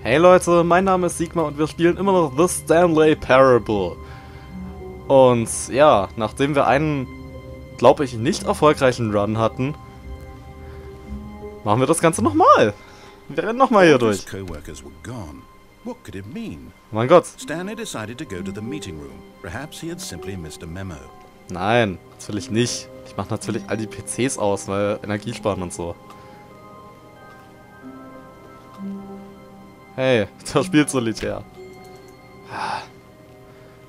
Hey Leute, mein Name ist Sigma und wir spielen immer noch The Stanley Parable. Und ja, nachdem wir einen, glaube ich, nicht erfolgreichen Run hatten, machen wir das Ganze nochmal. Wir rennen nochmal hier durch. What could it mean? Mein Gott. Stanley decided to go to the meeting room. Perhaps he had simply missed a memo. Nein, natürlich nicht. Ich mache natürlich all die PCs aus, weil Energiesparen und so. Hey, der spielt solitär.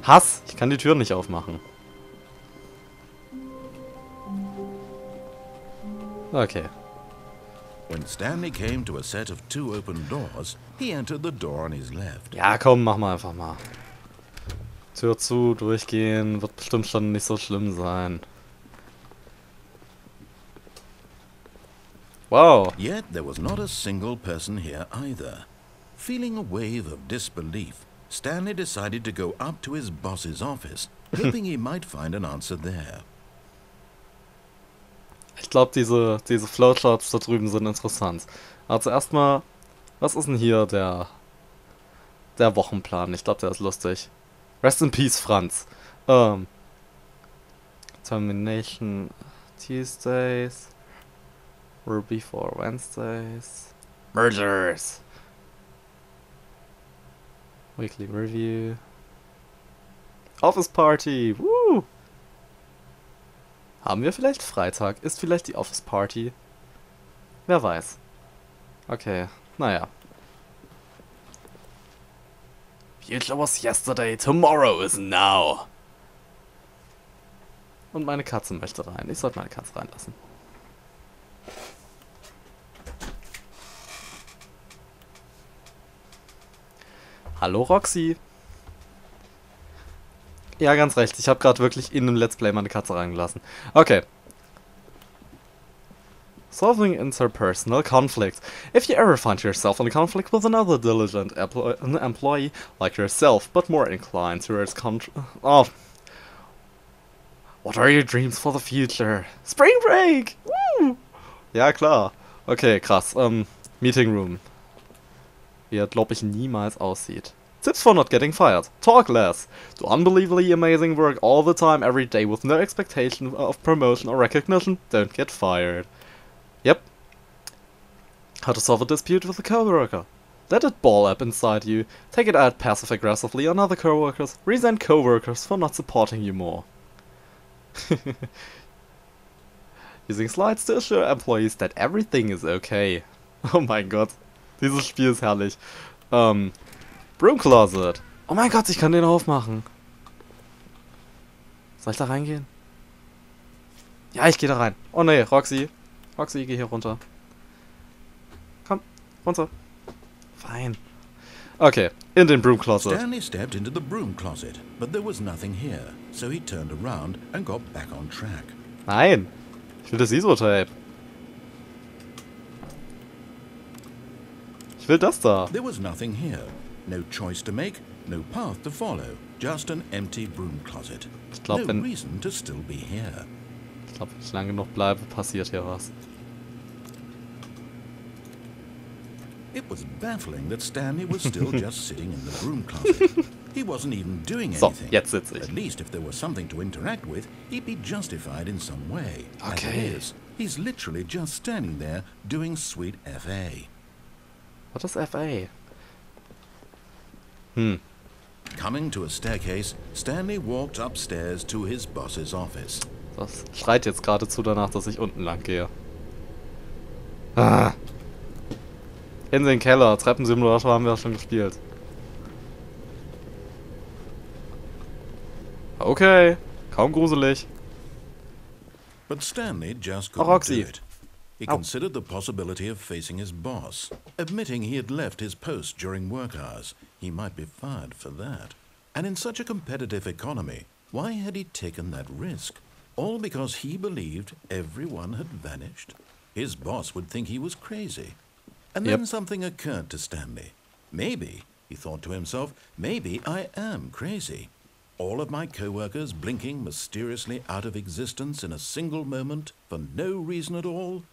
Hass, ich kann die Tür nicht aufmachen. Okay. When Stanley came to a set of 2 open doors, he entered the door on his left. Ja, komm, mach mal einfach mal. Tür zu, durchgehen, wird bestimmt schon nicht so schlimm sein. Wow. Yet there was not a single person here either. Feeling a wave of disbelief, Stanley decided to go up to his boss's office, hoping he might find an answer there. Ich glaube, diese Flowcharts da drüben sind interessant. Aber zuerst mal, was ist denn hier der Wochenplan? Ich glaube, der ist lustig. Rest in Peace, Franz. Termination Tuesdays. Ruby for Wednesdays. Mergers. Weekly Review. Office Party. Woo! Haben wir vielleicht Freitag? Ist vielleicht die Office Party? Wer weiß. Okay, naja. Future was yesterday, tomorrow is now. Und meine Katze möchte rein. Ich sollte meine Katze reinlassen. Hallo Roxy. Ja, ganz recht. Ich habe gerade wirklich in einem Let's Play meine Katze reingelassen. Okay. Solving interpersonal conflicts. If you ever find yourself in a conflict with another diligent employee like yourself, but more inclined towards Oh. What are your dreams for the future? Spring Break! Woo! Ja, klar. Okay, krass. Meeting Room. Wie er, glaube ich, niemals aussieht. Tips for not getting fired. Talk less. Do unbelievably amazing work all the time, every day, with no expectation of promotion or recognition. Don't get fired. Yep. How to solve a dispute with a coworker. Let it ball up inside you. Take it out passive-aggressively on other coworkers. Resent coworkers for not supporting you more. Using slides to assure employees that everything is okay. Oh mein Gott. Dieses Spiel ist herrlich. Broom Closet. Oh mein Gott, ich kann den aufmachen. Soll ich da reingehen? Ja, ich gehe da rein. Oh ne, Roxy. Roxy, geh hier runter. Komm, runter. Fein. Okay, in den Broom Closet. Stanley stepped into the broom closet, but there was nothing here, so he turned around and got back on track. Nein. Ich will das ISO-Tape. Ich will das da. There was nothing here. No choice to make, no path to follow. Just an empty broom closet. Ich glaube, no reason to still be here. Ich glaube, wenn ich lange genug bleibe, passiert hier was. It was baffling that Stanley was still just sitting in the broom closet. He wasn't even doing anything. So, jetzt sitze ich. At least if there was something to interact with, he'd be justified in some way. Okay. As it is, he's literally just standing there doing sweet FA. Was ist FA? Coming to a staircase, Stanley walked upstairs to his boss's office. Das schreit jetzt geradezu danach, dass ich unten lang gehe. Ah. In den Keller. Treppensimulator haben wir schon gespielt. Okay. Kaum gruselig. But Stanley just Oh, couldn't Roxy. do it. He Ow. considered the possibility of facing his boss. Admitting he had left his post during work hours, he might be fired for that. And in such a competitive economy, why had he taken that risk? All because he believed everyone had vanished? His boss would think he was crazy. And then something occurred to Stanley. Maybe, he thought to himself, maybe I am crazy. All of my co-workers blinking mysteriously out of existence in a single moment for no reason at all?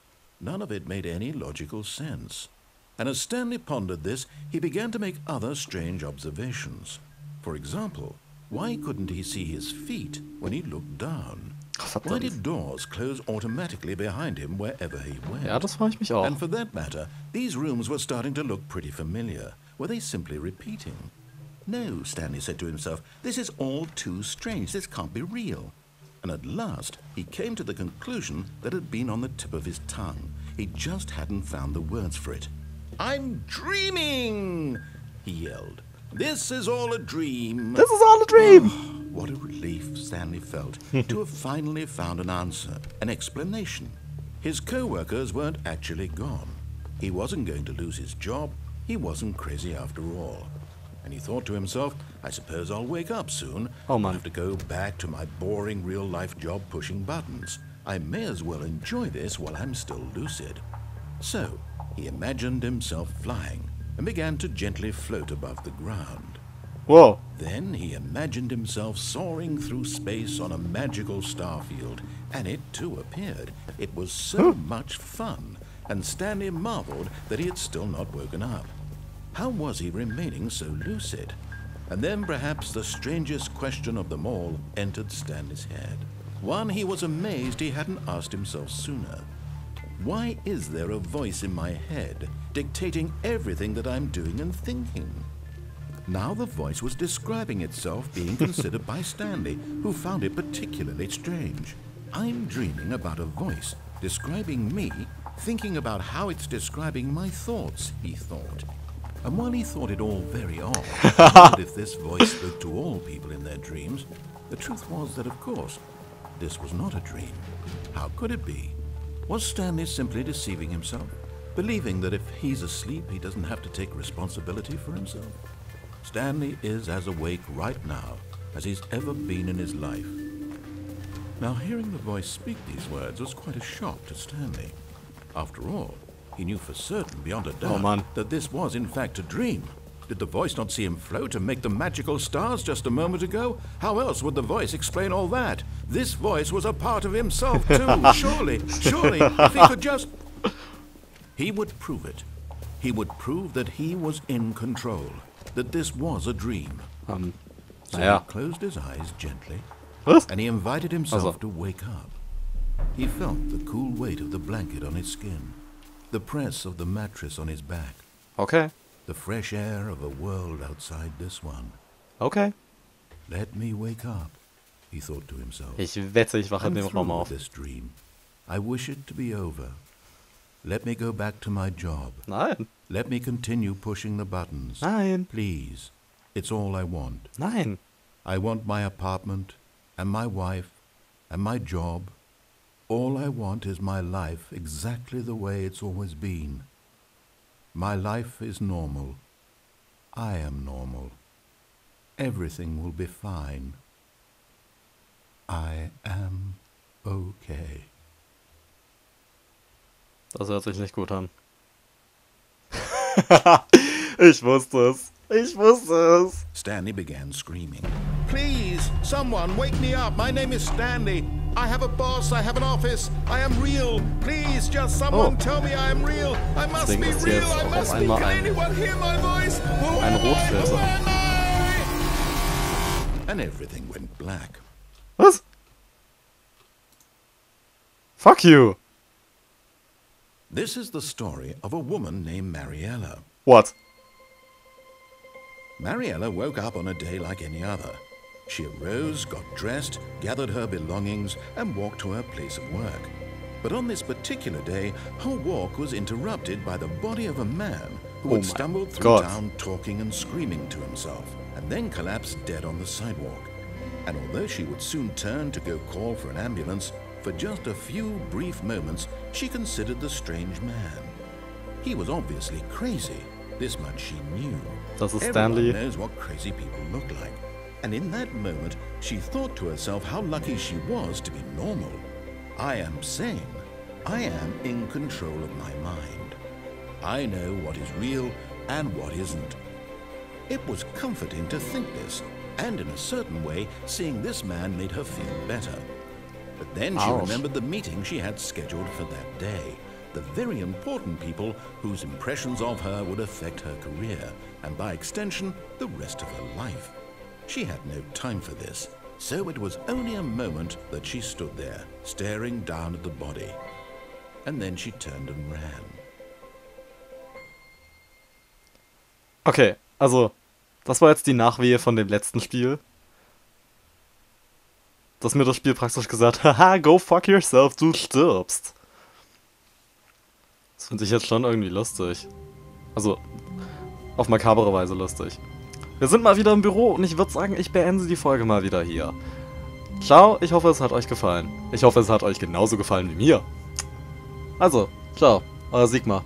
None of it made any logical sense. And as Stanley pondered this, he began to make other strange observations. For example, why couldn't he see his feet when he looked down? Why did doors close automatically behind him wherever he went? Ja, das frage ich mich auch. And for that matter, these rooms were starting to look pretty familiar. Were they simply repeating? No, Stanley said to himself, this is all too strange. This can't be real. And at last, he came to the conclusion that had been on the tip of his tongue. He just hadn't found the words for it. I'm dreaming, he yelled. This is all a dream. This is all a dream. Oh, what a relief Stanley felt to have finally found an answer, an explanation. His co-workers weren't actually gone. He wasn't going to lose his job. He wasn't crazy after all. And he thought to himself, I suppose I'll wake up soon. Oh, man. I'll have to go back to my boring real-life job pushing buttons. I may as well enjoy this while I'm still lucid. So, he imagined himself flying and began to gently float above the ground. Whoa. Then he imagined himself soaring through space on a magical starfield, and it too appeared. It was so much fun, and Stanley marveled that he had still not woken up. How was he remaining so lucid? And then perhaps the strangest question of them all entered Stanley's head. One he was amazed he hadn't asked himself sooner. Why is there a voice in my head dictating everything that I'm doing and thinking? Now the voice was describing itself being considered by Stanley, who found it particularly strange. I'm dreaming about a voice describing me, thinking about how it's describing my thoughts, he thought. And while he thought it all very odd, that if this voice spoke to all people in their dreams, the truth was that, of course, this was not a dream. How could it be? Was Stanley simply deceiving himself, believing that if he's asleep, he doesn't have to take responsibility for himself? Stanley is as awake right now as he's ever been in his life. Now, hearing the voice speak these words was quite a shock to Stanley. After all, he knew for certain, beyond a doubt, that this was in fact a dream. Did the voice not see him float and make the magical stars just a moment ago? How else would the voice explain all that? This voice was a part of himself too, surely, if he could just... He would prove it. He would prove that he was in control, that this was a dream. So he closed his eyes gently, and he invited himself to wake up. He felt the cool weight of the blanket on his skin, the press of the mattress on his back. Okay. The fresh air of a world outside this one. Okay. Let me wake up, he thought to himself. Ich wette, ich wache in dem Raum auf. This dream. I wish it to be over. Let me go back to my job. Nein. Let me continue pushing the buttons. Nein. Please. It's all I want. Nein. I want my apartment, and my wife, and my job. All I want is my life exactly the way it's always been. My life is normal. I am normal. Everything will be fine. I am okay. Das hört sich nicht gut an. Ich wusste es. Ich wusste es. Stanley began screaming. Please, someone, wake me up. My name is Stanley. I have a boss. I have an office. I am real. Please, just someone tell me I am real. I must be real. I must be. Can anyone hear my voice? Who am I? And everything went black. Was? Fuck you. This is the story of a woman named Mariella. What? Mariella woke up on a day like any other. She arose, got dressed, gathered her belongings, and walked to her place of work. But on this particular day, her walk was interrupted by the body of a man who had stumbled through town talking and screaming to himself, and then collapsed dead on the sidewalk. And although she would soon turn to go call for an ambulance, for just a few brief moments, she considered the strange man. He was obviously crazy. This much she knew. Das ist Stanley. Everyone knows what crazy people look like. And in that moment, she thought to herself how lucky she was to be normal. I am sane. I am in control of my mind. I know what is real and what isn't. It was comforting to think this, and in a certain way, seeing this man made her feel better. But then she remembered the meeting she had scheduled for that day. the very important people whose impressions of her would affect her career, and by extension, the rest of her life. She had no time for this, so it was only a moment that she stood there, staring down at the body. And then she turned and ran. Okay, also, das war jetzt die Nachwehe von dem letzten Spiel. Dass mir das Spiel praktisch gesagt hat, haha, go fuck yourself, du stirbst. Das finde ich jetzt schon irgendwie lustig. Also, auf makabere Weise lustig. Wir sind mal wieder im Büro und ich würde sagen, ich beende die Folge mal wieder hier. Ciao, ich hoffe, es hat euch gefallen. Ich hoffe, es hat euch genauso gefallen wie mir. Also, ciao, euer Sigmar.